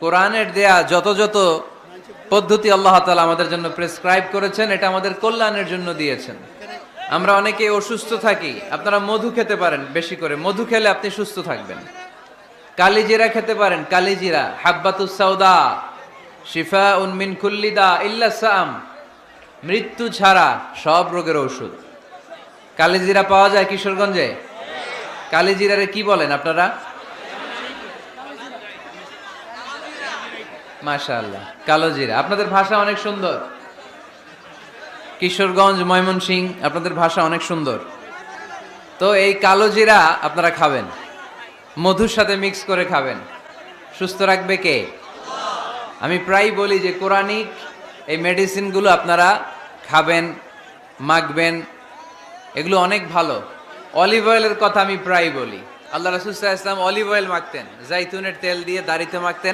কোরআনের দেয়া যত যত পদ্ধতি আল্লাহ তাআলা আমাদের জন্য প্রেসক্রাইব করেছেন, এটা আমাদের কল্যাণের জন্য দিয়েছেন। আমরা অনেকে অসুস্থ থাকি, আপনারা মধু খেতে পারেন, বেশি করে মধু খেলে আপনি সুস্থ থাকবেন। কালিজিরা খেতে পারেন, কালিজিরা হাব্বাতুস সাউদা শিফাউন মিন কুল্লি দা ইল্লা সাম, মৃত্যু ছাড়া সব রোগের ঔষধ। কালিজিরা পাওয়া যায় কিশোরগঞ্জে। কালিজিরারে কি বলেন আপনারা? মাশাআল্লাহ, কালো জিরা। আপনাদের ভাষা অনেক সুন্দর। কিশোরগঞ্জ, ময়মনসিংহ, আপনাদের ভাষা অনেক সুন্দর। তো এই কালো জিরা আপনারা খাবেন, মধুর সাথে মিক্স করে খাবেন। সুস্থ রাখবে কে? আমি প্রায় বলি যে কোরআনিক এই মেডিসিনগুলো আপনারা খাবেন, মাখবেন, এগুলো অনেক ভালো। অলিভ অয়েলের কথা আমি প্রায় বলি। আল্লাহ রাসূল সাল্লাল্লাহু আলাইহি ওয়াসাল্লাম অলিভ অয়েল মাখতেন, জাইতুনের তেল দিয়ে দাড়িতে মাখতেন।